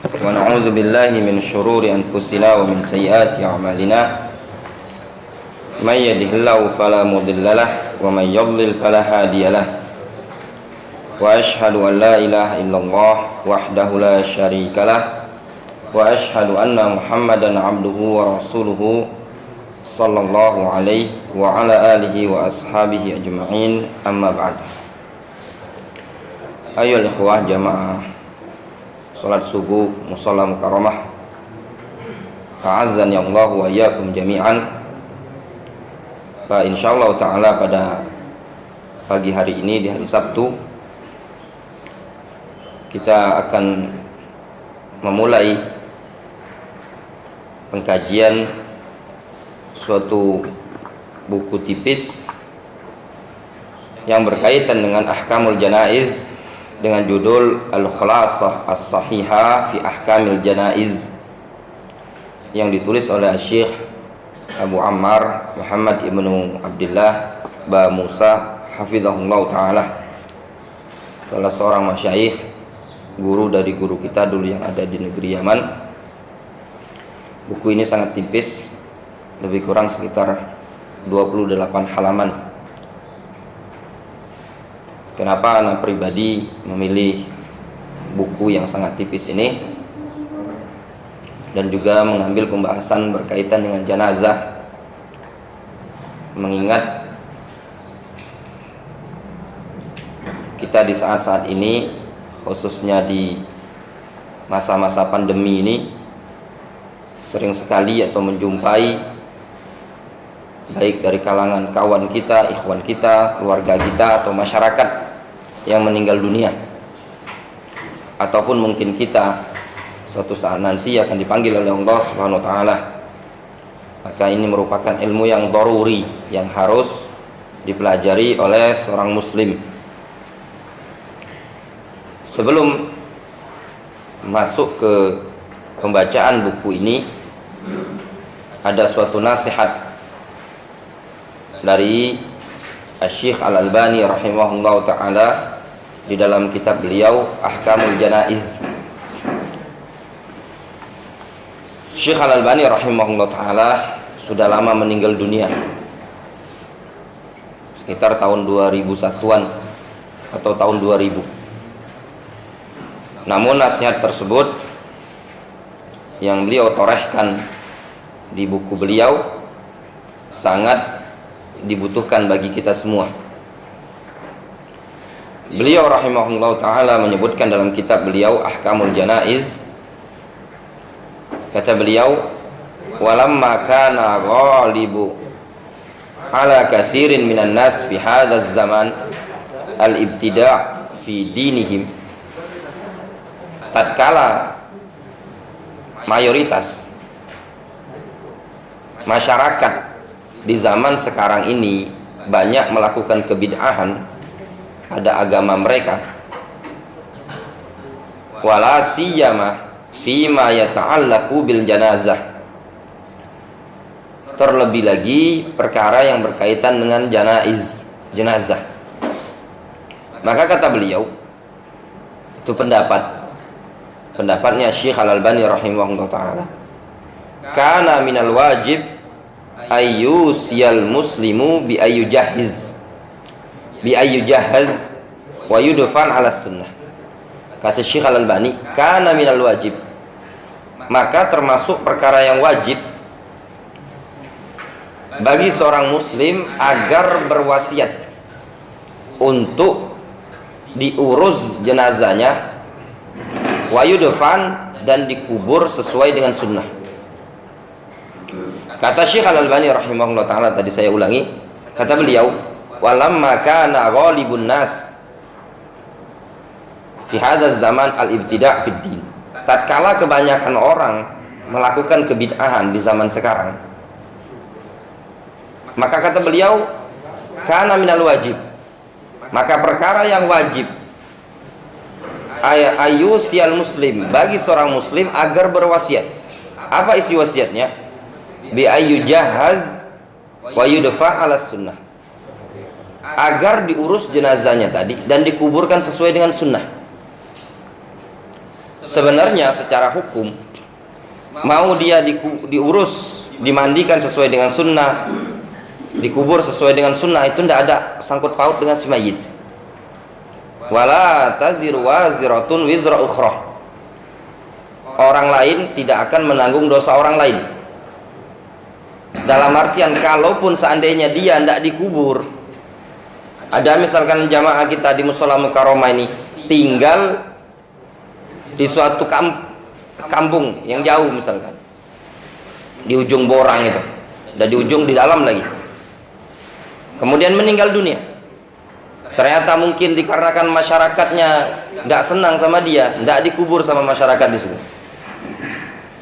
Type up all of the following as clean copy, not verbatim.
ونعوذ بالله من شرور أنفسنا ومن سيئات أعمالنا من يهده الله فلا مضل له ومن يضلل فلا هادي له وأشهد أن لا إله إلا الله وحده لا شريك له وأشهد أن محمدا عبده ورسوله صلى الله عليه وعلى آله وأصحابه أجمعين أما بعد. Ayo ikhwah jamaah salat subuh musalla mukarramah, a'azzani Allah wa iyyakum jami'an. Fa insyaallah taala pada pagi hari ini di hari Sabtu kita akan memulai pengkajian suatu buku tipis yang berkaitan dengan ahkamul janaiz dengan judul Al-Khulasah As-Sahihah fi Ahkamil Janaiz yang ditulis oleh Syekh Abu Ammar Muhammad ibnu Abdullah Ba Musa hafizahullah ta'ala, salah seorang masyayikh, guru dari guru kita dulu yang ada di negeri Yaman. Buku ini sangat tipis, lebih kurang sekitar 28 halaman. Kenapa anak pribadi memilih buku yang sangat tipis ini dan juga mengambil pembahasan berkaitan dengan jenazah, mengingat kita di saat-saat ini, khususnya di masa-masa pandemi ini, sering sekali atau menjumpai baik dari kalangan kawan kita, ikhwan kita, keluarga kita, atau masyarakat yang meninggal dunia, ataupun mungkin kita suatu saat nanti akan dipanggil oleh Allah Subhanahu wa taala. Maka ini merupakan ilmu yang daruri, yang harus dipelajari oleh seorang muslim. Sebelum masuk ke pembacaan buku ini, ada suatu nasihat dari Syekh Al-Albani rahimahullah ta'ala di dalam kitab beliau Ahkamul Janaiz. Syekh Al-Albani rahimahullah ta'ala sudah lama meninggal dunia, sekitar tahun 2001-an atau tahun 2000. Namun nasihat tersebut yang beliau torehkan di buku beliau sangat dibutuhkan bagi kita semua. Beliau rahimahullah ta'ala menyebutkan dalam kitab beliau Ahkamul Janaiz, kata beliau, walamma kana ghalibu ala kathirin minan nas fi hadzal zaman al-ibtida' fi dinihim, tatkala mayoritas masyarakat di zaman sekarang ini banyak melakukan kebid'ahan pada agama mereka, wala siyama fima yata'allaqu bil janazah, terlebih lagi perkara yang berkaitan dengan jenazah. Maka kata beliau, itu pendapatnya Syekh Al-Albani rahimahullah ta'ala, kana minal wajib ayyusiyal muslimu bi ayyujahaz wa yudfan ala sunnah. Kata Syekh Al-Albani, kana minal wajib, maka termasuk perkara yang wajib bagi seorang muslim agar berwasiat untuk diurus jenazahnya, wa yudfan, dan dikubur sesuai dengan sunnah. Kata Syekh Al-Albani rahimahullah ta'ala, tadi saya ulangi, kata beliau, walamma kana ghalibun nas fi hadzal zaman al-ibtida' fid din, tatkala kebanyakan orang melakukan kebid'ahan di zaman sekarang, maka kata beliau, kana minal wajib, maka perkara yang wajib ayyusial muslim, bagi seorang muslim agar berwasiat. Apa isi wasiatnya? Bi ayyujahaz wa yudfa' ala sunnah, agar diurus jenazahnya tadi dan dikuburkan sesuai dengan sunnah. sebenarnya secara hukum mau dia diurus, dimandikan sesuai dengan sunnah, dikubur sesuai dengan sunnah, itu tidak ada sangkut paut dengan si mayit. Wala taziru waziratun wizra ukhra, orang lain tidak akan menanggung dosa orang lain. Dalam artian kalaupun seandainya dia tidak dikubur, ada misalkan jamaah kita di Mushola Mukarramah ini tinggal di suatu kampung yang jauh, misalkan di ujung Borang itu, dan di ujung di dalam lagi, kemudian meninggal dunia. Ternyata mungkin dikarenakan masyarakatnya nggak senang sama dia, nggak dikubur sama masyarakat di situ,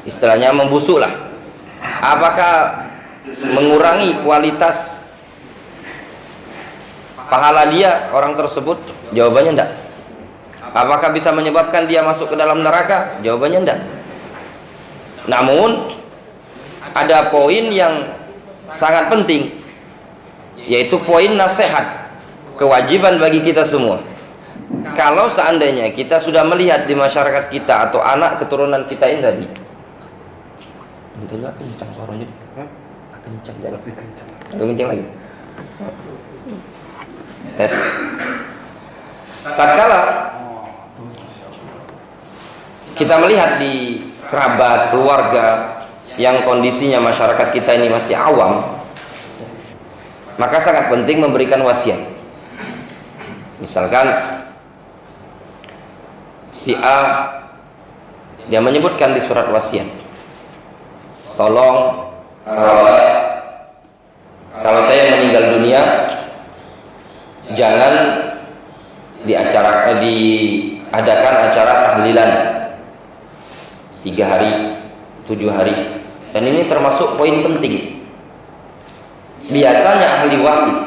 istilahnya membusuk lah. Apakah mengurangi kualitas pahala dia orang tersebut? Jawabannya enggak. Apakah bisa menyebabkan dia masuk ke dalam neraka? Jawabannya enggak. Namun ada poin yang sangat penting, yaitu poin nasihat, kewajiban bagi kita semua. Kalau seandainya kita sudah melihat di masyarakat kita atau anak keturunan kita ini tadi, betul kencang suaranya, kencang, jangan lebih kencang, kencang lagi. Tes. Tatkala kita melihat di kerabat, keluarga yang kondisinya masyarakat kita ini masih awam, maka sangat penting memberikan wasiat. Misalkan si A, dia menyebutkan di surat wasiat, tolong kalau saya meninggal dunia, jangan diadakan acara tahlilan 3 hari, 7 hari. Dan ini termasuk poin penting. Biasanya ahli waris,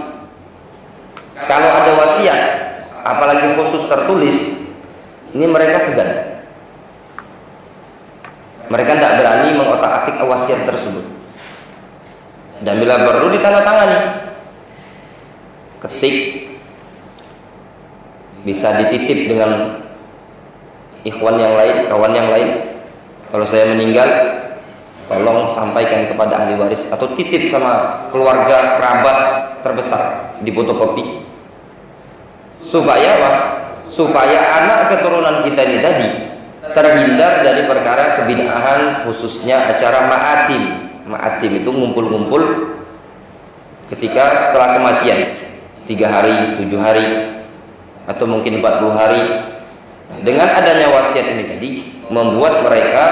kalau ada wasiat, apalagi khusus tertulis, ini mereka segan. Mereka tidak berani mengotak-atik wasiat tersebut. Dan bila perlu ditandatangani, ketik, bisa dititip dengan ikhwan yang lain, kawan yang lain. Kalau saya meninggal, tolong sampaikan kepada ahli waris, atau titip sama keluarga kerabat terbesar, difotokopi. Supaya apa? Supaya anak keturunan kita ini tadi terhindar dari perkara kebid'ahan, khususnya acara ma'atim. Ma'atim itu ngumpul-ngumpul ketika setelah kematian, 3 hari, 7 hari, atau mungkin 40 hari. Dengan adanya wasiat ini tadi, membuat mereka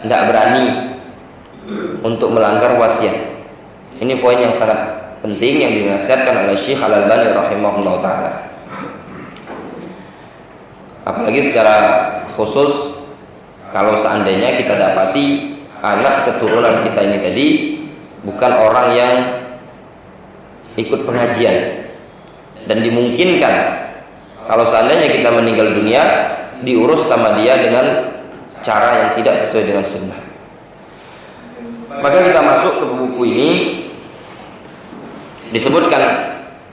tidak berani untuk melanggar wasiat. Ini poin yang sangat penting yang dinasihatkan oleh Syekh Al-Albani rahimahullah ta'ala. Apalagi secara khusus kalau seandainya kita dapati anak keturunan kita ini tadi bukan orang yang ikut pengajian, dan dimungkinkan kalau seandainya kita meninggal dunia diurus sama dia dengan cara yang tidak sesuai dengan sunnah. Maka kita masuk ke buku ini, disebutkan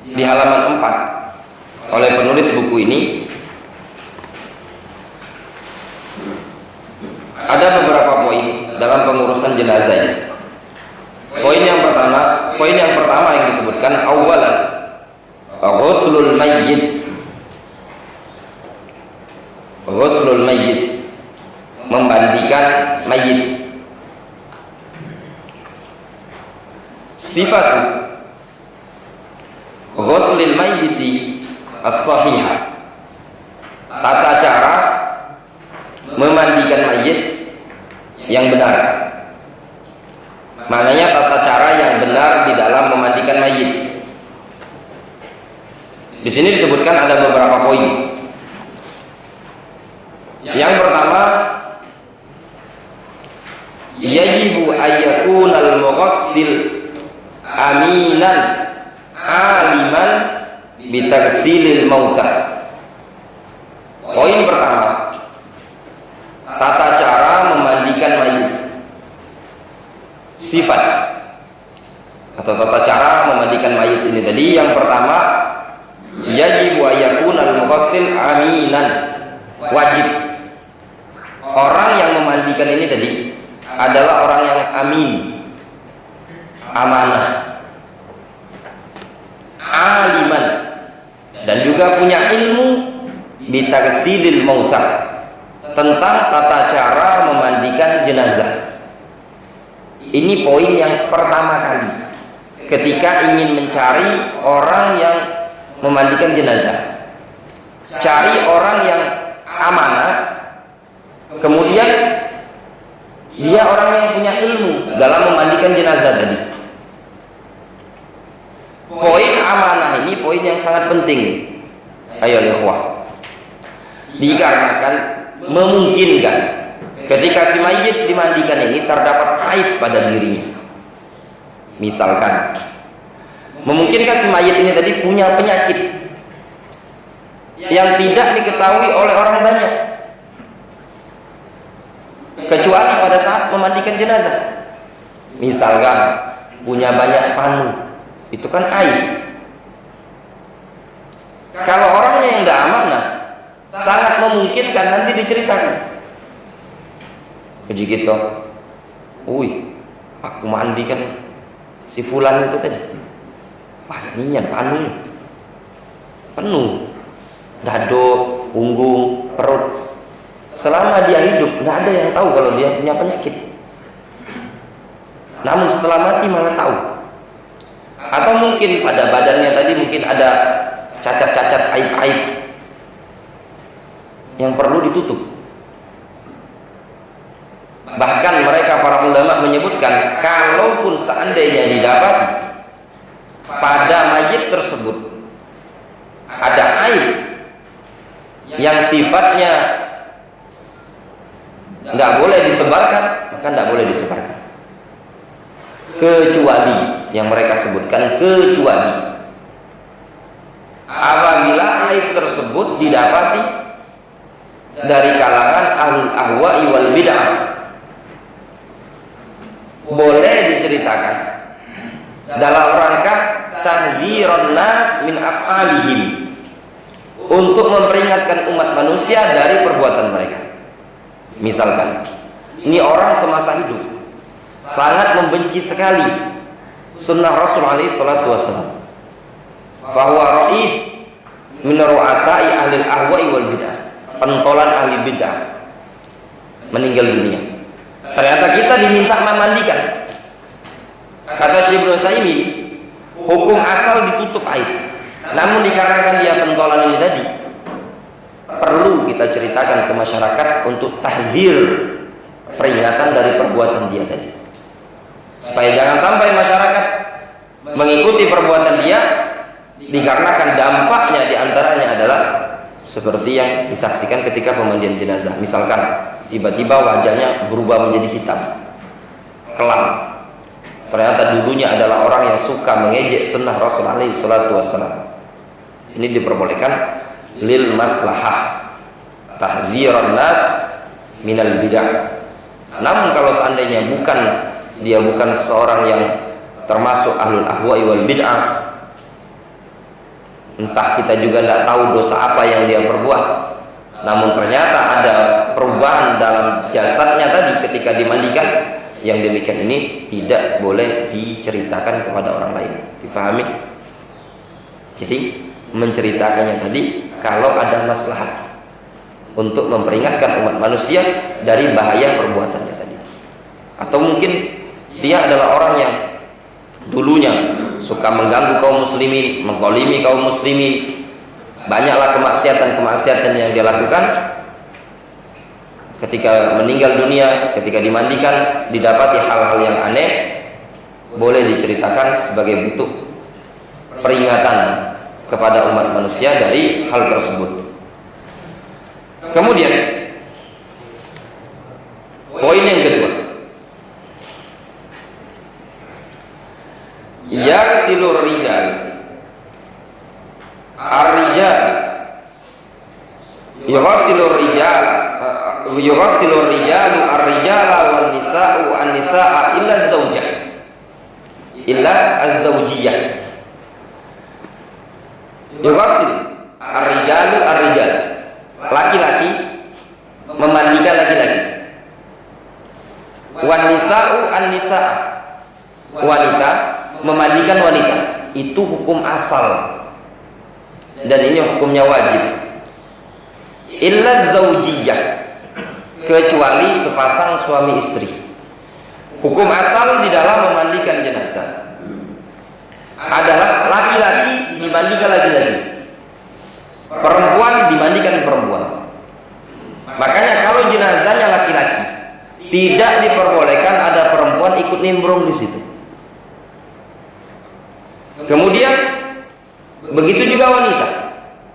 di halaman 4 oleh penulis buku ini ada beberapa poin dalam pengurusan jenazah ini. Poin yang pertama yang disebutkan, awalan ghuslul mayyit. Ghuslul mayyit, memandikan mayit. Sifat ghuslil mayyiti as-sahihah, tata cara memandikan mayit yang benar. Maknanya tata cara yang benar di dalam memandikan mayit. Di sini disebutkan ada beberapa poin. Yang pertama, yajibu ayyakunal mughassil aminan aliman bitaghsilil mauta. Poin pertama, tata cara memandikan mayit. Sifat atau tata cara memandikan mayit ini tadi, yang pertama, yajibu ayyakunal mughassil aminan, wajib orang yang memandikan ini tadi adalah orang yang amin, amanah, aliman, dan juga punya ilmu bitagsilil mauta, tentang tata cara memandikan jenazah. Ini poin yang pertama kali ketika ingin mencari orang yang memandikan jenazah. Cari orang yang amanah, kemudian dia orang yang punya ilmu dalam memandikan jenazah tadi. Poin amanah ini poin yang sangat penting. Ayo ikhwah, dikarenakan memungkinkan ketika si mayit dimandikan ini terdapat aib pada dirinya. Misalkan memungkinkan si mayit ini tadi punya penyakit yang tidak diketahui oleh orang banyak, kecuali pada saat memandikan jenazah. Misalkan punya banyak panu, itu kan aib. Kalau orangnya yang tidak amanah, sangat memungkinkan nanti diceritakan. Begitu, wih, aku mandikan si fulan itu tadi, paninya panu penuh, dado, punggung, perut. Selama dia hidup, tidak ada yang tahu kalau dia punya penyakit. Namun setelah mati malah tahu. Atau mungkin pada badannya tadi mungkin ada cacat-cacat, aib-aib yang perlu ditutup. Bahkan mereka para ulama menyebutkan, kalaupun seandainya didapati pada mayit tersebut ada aib yang sifatnya nggak boleh disebarkan, maka nggak boleh disebarkan. Kecuali yang mereka sebutkan, kecuali apabila aib tersebut didapati dari kalangan ahlul ahwa'i wal bid'ah, boleh diceritakan dalam rangka tahdziran nas min af'alihim, untuk memperingatkan umat manusia dari perbuatan mereka. Misalkan ini orang semasa hidup sangat membenci sekali sunnah Rasul alaihi salatu wassalam, fahuwa rais min ru'asai ahli ahwa'i wal bid'ah, pentolan ahli bid'ah, meninggal dunia. Ternyata kita diminta memandikan. Kata Syekh Ibnu Utsaimin, hukum asal ditutup aib. Namun dikarenakan dia pentolan ini tadi, perlu kita ceritakan ke masyarakat untuk tahdzir, peringatan dari perbuatan dia tadi, supaya jangan sampai masyarakat mengikuti perbuatan dia, dikarenakan dampaknya diantaranya adalah seperti yang disaksikan ketika pemandian jenazah. Misalkan tiba-tiba wajahnya berubah menjadi hitam, kelam. Ternyata dulunya adalah orang yang suka mengejek sunnah Rasul alaihi salatu wassalam. Ini diperbolehkan lil maslahah, tahdziran nas minal bid'ah. Namun kalau seandainya dia bukan seorang yang termasuk ahlul ahwa'i wal bid'ah, entah kita juga tidak tahu dosa apa yang dia perbuat, namun ternyata ada perubahan dalam jasadnya tadi ketika dimandikan, yang demikian ini tidak boleh diceritakan kepada orang lain. Difahami? Jadi menceritakannya tadi kalau ada maslahat untuk memperingatkan umat manusia dari bahaya perbuatannya tadi. Atau mungkin dia adalah orang yang dulunya suka mengganggu kaum muslimin, menzalimi kaum muslimin, banyaklah kemaksiatan-kemaksiatan yang dia lakukan. Ketika meninggal dunia, ketika dimandikan, didapati hal-hal yang aneh, boleh diceritakan sebagai bentuk peringatan kepada umat manusia dari hal tersebut. Kemudian poin yang kedua, yaghsilur rijal ar-rijal yughsilur rijal yughsilur rijalu ar-rijala wan nisa'u an-nisa'a illa az-zawjah illa az-zawjiyah. Yughsil ar-rijalu ar-rijal, laki-laki memandikan laki-laki. Wan nisa'u an-nisa', wanita memandikan wanita. Itu hukum asal. Dan ini hukumnya wajib. Illa zaujiyah, kecuali sepasang suami istri. Hukum asal di dalam memandikan jenazah adalah laki-laki dimandikan laki-laki, perempuan dimandikan perempuan. Makanya kalau jenazahnya laki-laki, tidak diperbolehkan ada perempuan ikut nimbrung di situ. Kemudian begitu juga wanita.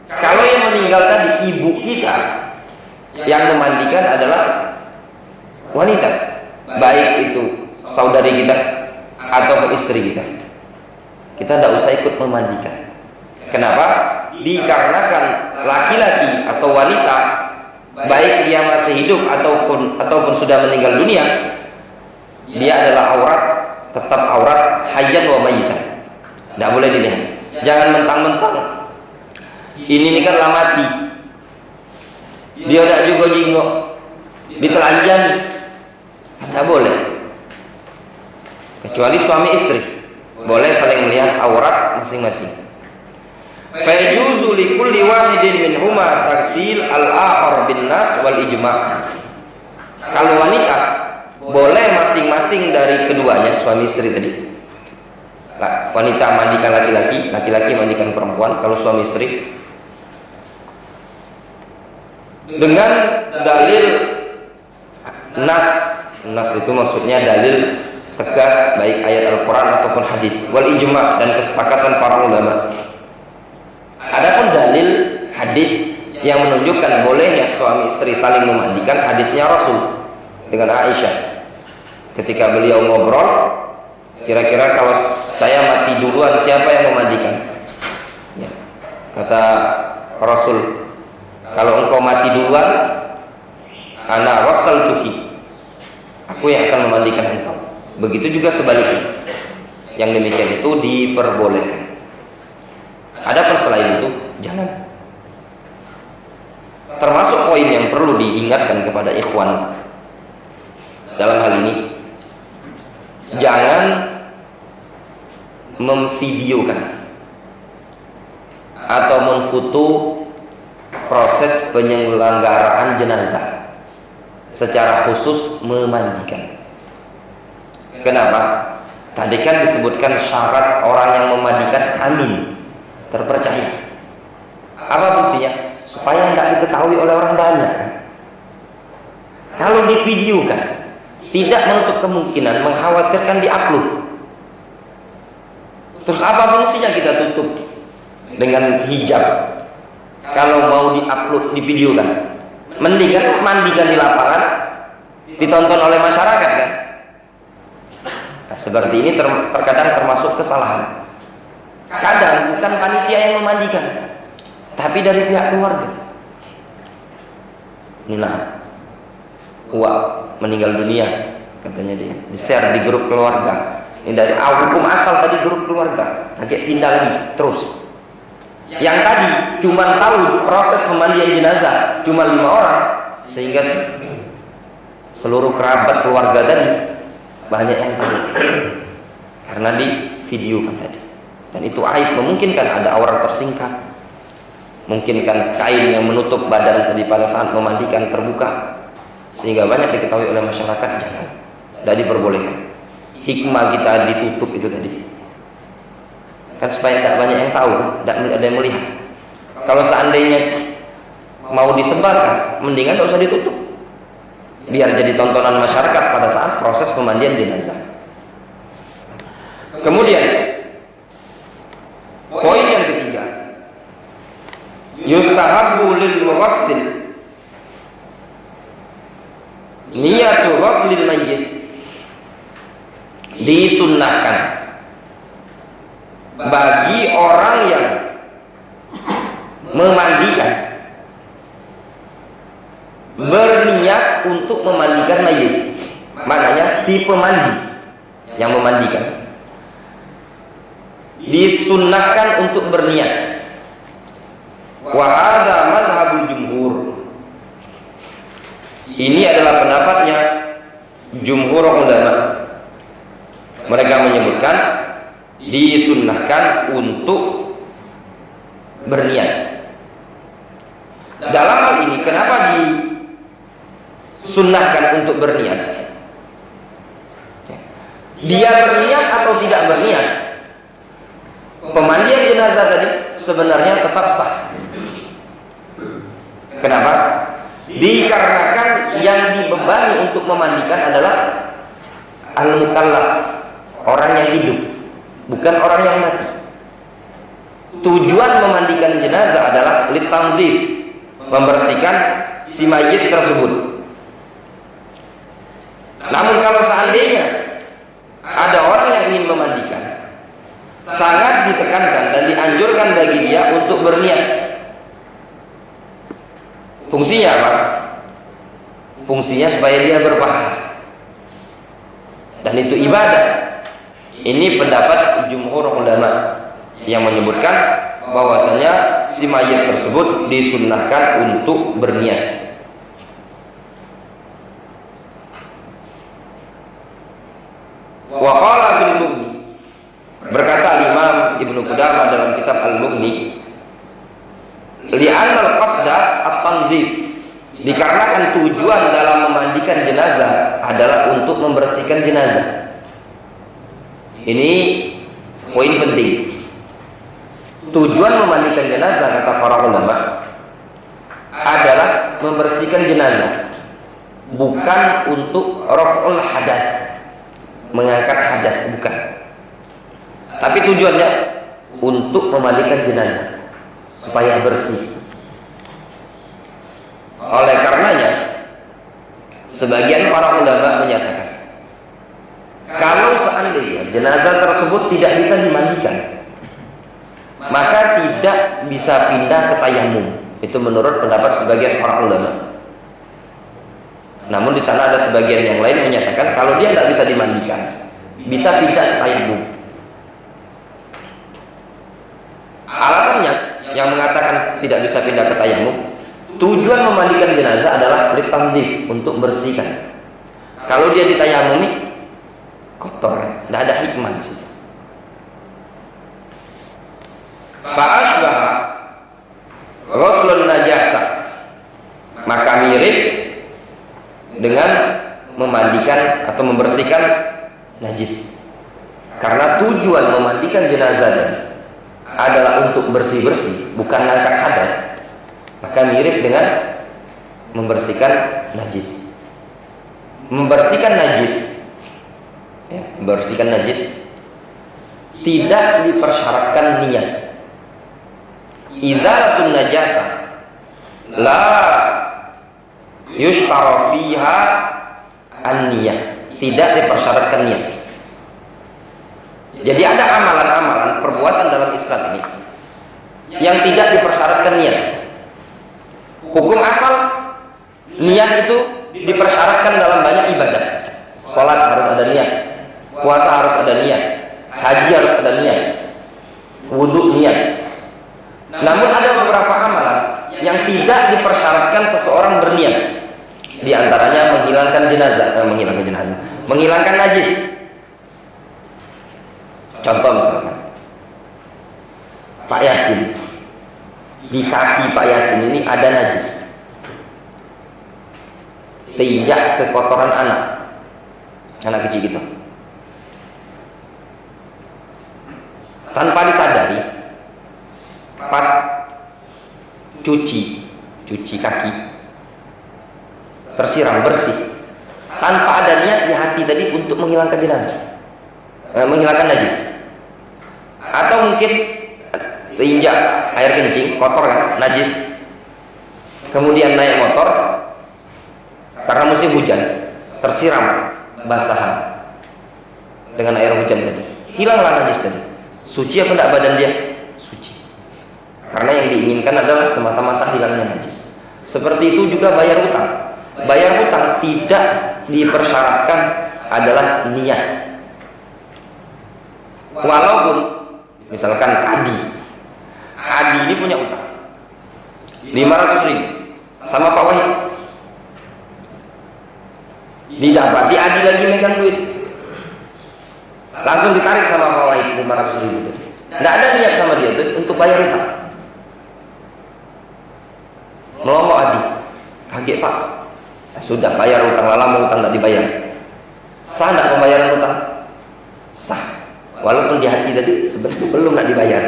Kalau yang meninggal tadi ibu kita, yang memandikan adalah wanita, baik itu saudari kita atau istri kita. Kita tidak usah ikut memandikan. Kenapa? Dikarenakan laki-laki atau wanita, baik dia masih hidup ataupun sudah meninggal dunia, dia adalah aurat, tetap aurat hayyan wa mayyitan. Tidak boleh dilihat. Jangan mentang-mentang ini kan lah mati, dia tidak juga jingok, ditelanjang, tidak boleh. Kecuali suami istri boleh saling melihat aurat masing-masing. Fayajuzu likulli wahidin minhuma taksil al-akhar bin nas wal ijma'. Kalau wanita boleh masing-masing dari keduanya, suami istri tadi, wanita mandikan laki-laki, laki-laki mandikan perempuan. Kalau suami istri, dengan dalil nas itu maksudnya dalil tegas, baik ayat Al-Quran ataupun hadis, wal ijma' dan kesepakatan para ulama. Adapun dalil hadis yang menunjukkan bolehnya suami istri saling memandikan, hadisnya Rasul dengan Aisyah ketika beliau ngobrol, kira-kira kalau saya mati duluan siapa yang memandikan? Ya. Kata Rasul, kalau engkau mati duluan, ana wassaltuki, aku yang akan memandikan engkau. Begitu juga sebaliknya, yang demikian itu diperbolehkan. Adapun selain itu jangan. Termasuk poin yang perlu diingatkan kepada ikhwan dalam hal ini, jangan memvideokan atau memfoto proses penyelenggaraan jenazah, secara khusus memandikan. Kenapa? Tadi kan disebutkan syarat orang yang memandikan amin, terpercaya. Apa fungsinya? Supaya tidak diketahui oleh orang banyak kan? Kalau divideokan, tidak menutup kemungkinan mengkhawatirkan diupload. Terus apa fungsinya kita tutup dengan hijab? Kalau mau diupload, divideokan, mending kan mandikan di lapangan, ditonton oleh masyarakat kan? Nah, seperti ini terkadang termasuk kesalahan. Kadang bukan panitia yang memandikan, tapi dari pihak keluarga. Nah, meninggal dunia katanya dia, di-share di grup keluarga. Ini dari hukum asal tadi grup keluarga, agak pindah lagi terus. Yang tadi cuma tahu proses pemandian jenazah cuma 5 orang, sehingga seluruh kerabat keluarga tadi banyak yang tahu karena di video kan tadi. Dan itu aib, memungkinkan ada aurat tersingkap, memungkinkan kain yang menutup badan tadi pada saat memandikan terbuka, sehingga banyak diketahui oleh masyarakat. Jangan, tidak diperbolehkan. Hikmah kita ditutup itu tadi kan supaya tidak banyak yang tahu, tidak ada yang melihat. Kalau seandainya mau disebarkan, mendingan tidak usah ditutup, biar jadi tontonan masyarakat pada saat proses pemandian jenazah. Kemudian poin yang ketiga, yustahabbu lil mughassil niyatu ghuslil mayyit, disunnahkan bagi orang yang memandikan berniat untuk memandikan mayit. Maknanya si pemandi yang memandikan disunnahkan untuk berniat. Wa hadza madhhabul jumhur, Ini adalah pendapatnya jumhur ulama. Mereka menyebutkan disunnahkan untuk berniat. Dalam hal ini kenapa disunnahkan untuk berniat? Dia berniat atau tidak berniat, pemandian jenazah tadi sebenarnya tetap sah. Kenapa? Dikarenakan yang dibebani untuk memandikan adalah al-mukallaf, orang yang hidup, bukan orang yang mati. Tujuan memandikan jenazah adalah litanzif, membersihkan si mayit tersebut. Namun kalau seandainya ada orang yang ingin memandikan, sangat ditekankan dan dianjurkan bagi dia untuk berniat. Fungsinya apa? Fungsinya supaya dia berpahala, dan itu ibadah. Ini pendapat jumhur ulama yang menyebutkan bahwasanya si mayit tersebut disunnahkan untuk berniat. Wa qala fil Mughni, berkata Imam Ibnu Qudamah dalam kitab Al-Mughni, li'anna al-qasda at-tanzif, dikarenakan tujuan dalam memandikan jenazah adalah untuk membersihkan jenazah. Ini poin penting. Tujuan memandikan jenazah, kata para ulama, adalah membersihkan jenazah, bukan untuk raf'ul hadas, mengangkat hadas, bukan. Tapi tujuannya untuk memandikan jenazah supaya bersih. Oleh karenanya, sebagian para ulama menyatakan, kalau seandainya jenazah tersebut tidak bisa dimandikan, maka tidak bisa pindah ke tayamum. Itu menurut pendapat sebagian para ulama. Namun di sana ada sebagian yang lain menyatakan kalau dia tidak bisa dimandikan, bisa pindah ke tayamum. Alasannya yang mengatakan tidak bisa pindah ke tayamum, tujuan memandikan jenazah adalah litanzif, untuk bersihkan. Kalau dia ditayamumi, kotor kan, tidak ada hikmah di situ. Fa'ashbaha ghuslun najasah, maka mirip dengan memandikan atau membersihkan najis. Karena tujuan memandikan jenazah adalah untuk bersih-bersih, bukan ngangkat hadas, maka mirip dengan membersihkan najis. Membersihkan najis, ya, membersihkan najis tidak dipersyaratkan niat. Izalatun najasah la yushtara fiha an-niyah, tidak dipersyaratkan niat. Jadi ada amalan-amalan perbuatan dalam Islam ini yang tidak dipersyaratkan niat. Hukum asal niat itu dipersyaratkan dalam banyak ibadah. Salat harus ada niat, puasa harus ada niat, haji harus ada niat, wudu niat. Namun ada beberapa amalan yang tidak dipersyaratkan seseorang berniat. Di antaranya menghilangkan menghilangkan najis. Contoh misalkan Pak Yasin, di kaki Pak Yasin ini ada najis, terinjak ke kotoran anak kecil gitu, tanpa disadari, pas cuci kaki tersiram bersih, tanpa ada niat di hati tadi untuk menghilangkan jenazah, menghilangkan najis. Atau mungkin terinjak air kencing, kotor kan, najis, kemudian naik motor karena musim hujan, tersiram basahan dengan air hujan tadi, hilanglah najis tadi. Suci apa tidak badan dia? Suci. Karena yang diinginkan adalah semata-mata hilangnya najis. Seperti itu juga bayar hutang. Bayar hutang tidak dipersyaratkan adalah niat. Walaupun misalkan Adi ini punya utang 500.000 sama Pak Wahid. Didapati Adi lagi megang duit, langsung ditarik sama Pak Wahid 500.000 itu. Nggak ada niat sama dia tuh untuk bayar utang. Melongo Adi, kaget Pak. Sudah bayar utang, lama utang nggak dibayar. Sah nggak pembayaran utang? Sah. Walaupun di hati tadi sebenarnya belum nggak dibayar.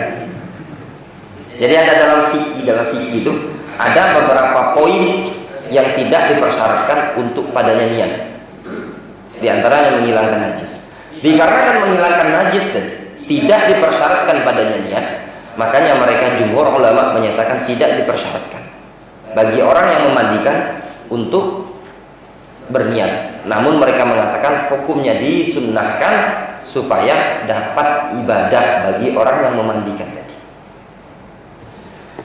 Jadi ada dalam fikih itu ada beberapa poin yang tidak dipersyaratkan untuk padanya niat. Di antaranya menghilangkan najis. Dikarenakan menghilangkan najis tadi tidak dipersyaratkan padanya niat, makanya mereka jumhur ulama menyatakan tidak dipersyaratkan bagi orang yang memandikan untuk berniat. Namun mereka mengatakan hukumnya disunnahkan supaya dapat ibadah bagi orang yang memandikan tadi.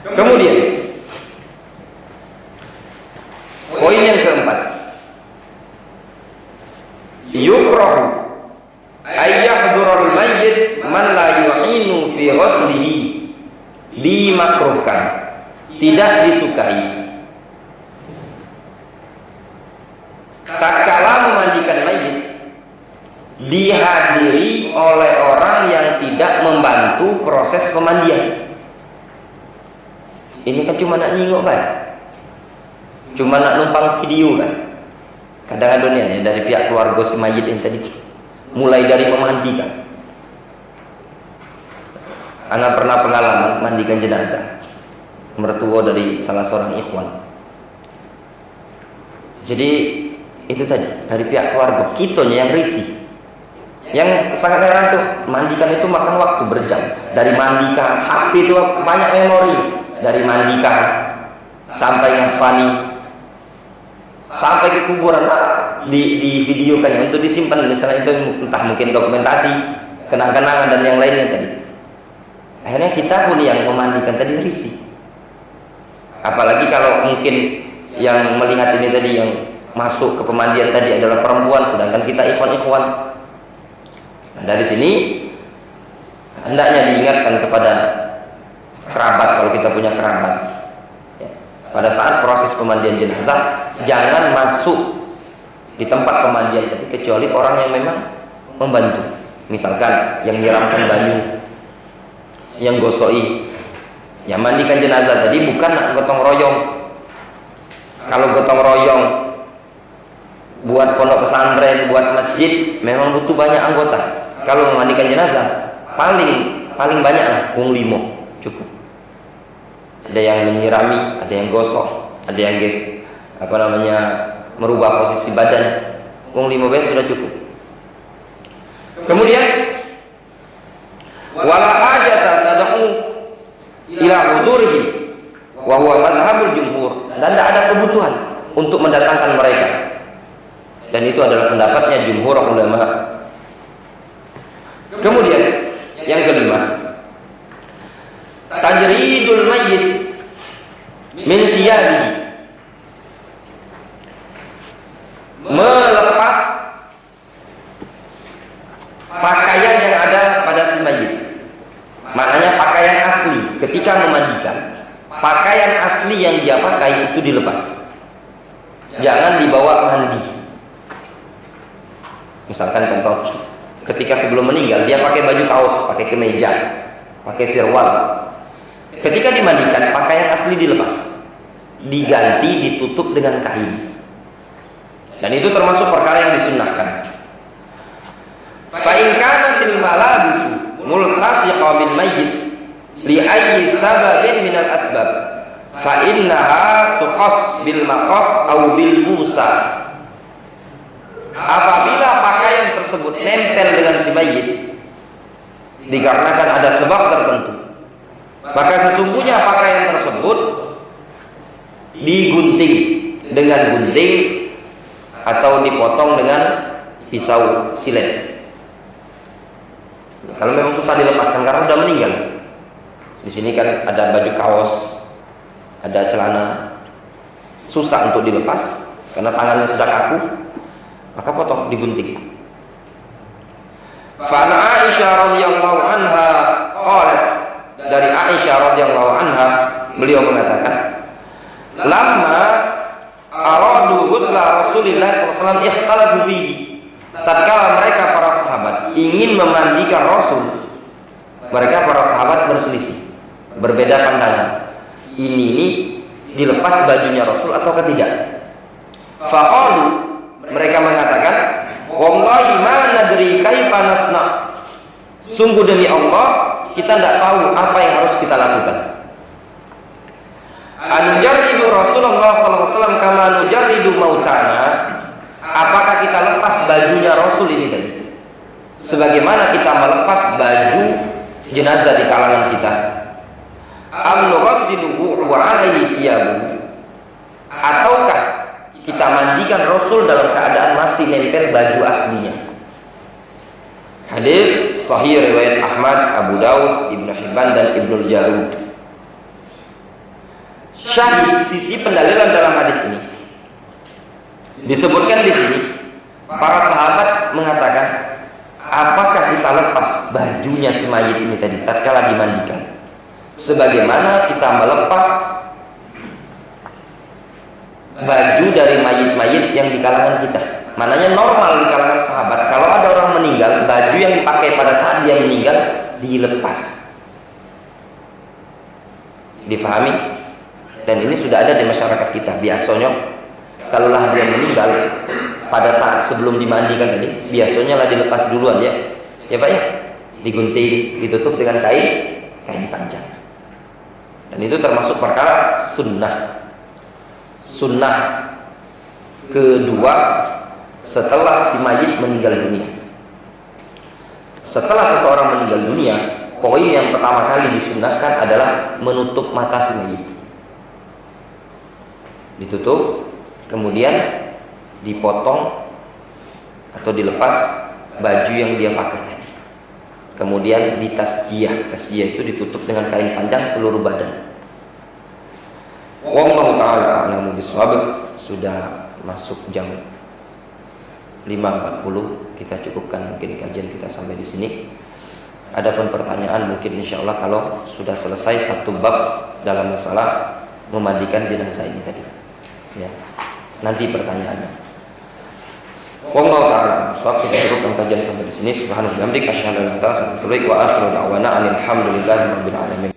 Kemudian poin yang keempat, yukrahu ayyahdurul mayyit man la yu'inu fi ghuslihi, dimakruhkan, tidak disukai tatkala memandikan mayit dihadiri oleh orang yang tidak membantu proses pemandian. Ini kan cuma nak nyingok Pak, cuma nak numpang video kan. Kadang-kadang ya dari pihak keluarga si mayit yang tadi, mulai dari memandikan. Anak pernah pengalaman mandikan jenazah mertua dari salah seorang ikhwan. Jadi itu tadi dari pihak keluarga, kitonya yang risih. Yang sangat heran tuh, mandikan itu makan waktu berjam. Dari mandikan, HP itu banyak memori. Dari mandikan sampai ngafani, sampai ke kuburan, di video kan untuk disimpan. Misalnya itu entah mungkin dokumentasi, kenang-kenangan dan yang lainnya tadi. Akhirnya kita pun yang memandikan tadi risih. Apalagi kalau mungkin yang melihat ini tadi yang masuk ke pemandian tadi adalah perempuan, sedangkan kita ikhwan-ikhwan. Nah, dari sini hendaknya diingatkan kepada kerabat kalau kita punya kerabat. Ya. Pada saat proses pemandian jenazah, jangan masuk di tempat pemandian tadi kecuali orang yang memang membantu. Misalkan yang nyiramkan banyu, yang gosoi, yang mandikan jenazah tadi bukan gotong royong. Kalau gotong royong buat pondok pesantren, buat masjid, memang butuh banyak anggota. Kalau memandikan jenazah, paling banyak lah, 5 cukup. Ada yang menyirami, ada yang gosok, ada yang merubah posisi badan. 5 belas sudah cukup. Kemudian wala hajata tad'u ila hudurihi wa huwa madhhabul jumhur, dan tidak ada kebutuhan untuk mendatangkan mereka. Dan itu adalah pendapatnya jumhur ulama. Kemudian yang kelima, tajridul mayyit min thiyabihi, melepas pakaian yang ada pada si mayit. Maknanya pakaian asli ketika memandikan, pakaian asli yang dia pakai itu dilepas, jangan dibawa mandi. Misalkan contoh, ketika sebelum meninggal dia pakai baju kaos, pakai kemeja, pakai sirwal. Ketika dimandikan, pakaian asli dilepas, diganti, ditutup dengan kain. Dan itu termasuk perkara yang disunnahkan. Fa in kanatil malabisu multasiqa bil mayyit li ayyi sababin minal asbab fa innaha tuqas bil maqas aw bil musa. Apabila pakaian tersebut nempel dengan si mayit dikarenakan ada sebab tertentu, maka sesungguhnya pakaian tersebut digunting dengan gunting atau dipotong dengan pisau silet. Kalau memang susah dilepaskan karena sudah meninggal. Di sini kan ada baju kaos, ada celana, susah untuk dilepas karena tangannya sudah kaku. Maka potong, digunting. Fa Aisyah radhiyallahu anha qalat, dari Aisyah radhiyallahu anha beliau mengatakan, lamma aradu ghusla Rasulillah sallallahu alaihi wasallam ikhtalafa fihi, tatkala mereka para sahabat ingin memandikan Rasul, mereka para sahabat berselisih, berbeda pandangan. Ini dilepas bajunya Rasul atau tidak? Faqalu, mereka mengatakan, wallahi ma nadri kaifa nasna. Sungguh demi Allah, kita tidak tahu apa yang harus kita lakukan. Anujarridu Rasulullah SAW kama nujarridu mautana. Apakah kita lepas bajunya Rasul ini tadi, sebagaimana kita melepas baju jenazah di kalangan kita? Am nughassiluhu wa alaihi thiyabuhu. Ataukah kita mandikan Rasul dalam keadaan masih nempel baju aslinya? Hadis sahih riwayat Ahmad, Abu Daud, Ibnu Hibban dan Ibnu Jarud. Syahid sisi pendalilan dalam hadis ini disebutkan di sini, para sahabat mengatakan, apakah kita lepas bajunya si mayit ini tadi tatkala dimandikan, sebagaimana kita melepas baju dari mayit-mayit yang di kalangan kita. Mananya normal di kalangan sahabat, kalau ada orang meninggal, baju yang dipakai pada saat dia meninggal dilepas. Difahami? Dan ini sudah ada di masyarakat kita. Biasanya kalaulah dia meninggal pada saat sebelum dimandikan tadi, biasanya lah dilepas duluan ya. Ya Pak ya, digunting, ditutup dengan kain panjang. Dan itu termasuk perkara sunnah. Sunnah kedua setelah si mayit meninggal dunia. Setelah seseorang meninggal dunia, poin yang pertama kali disunnahkan adalah menutup mata si mayit. Ditutup, kemudian dipotong atau dilepas baju yang dia pakai tadi. Kemudian ditasjiyah. Tasjiyah itu ditutup dengan kain panjang seluruh badan. Wallahu ta'ala a'lamu bishawab. Sudah masuk jam 5.40, kita cukupkan mungkin kajian kita sampai di sini. Adapun pertanyaan mungkin insyaallah kalau sudah selesai satu bab dalam masalah memandikan jenazah ini tadi. Ya, nanti pertanyaannya. Wallahu ta'ala bishawab. Kita cukupkan kajian sampai di sini. Subhanallahi wa bihamdihi asyhadu an la ilaha illa anta astaghfiruka wa atubu ilaik wa akhiru da'wana alhamdulillahi rabbil alamin.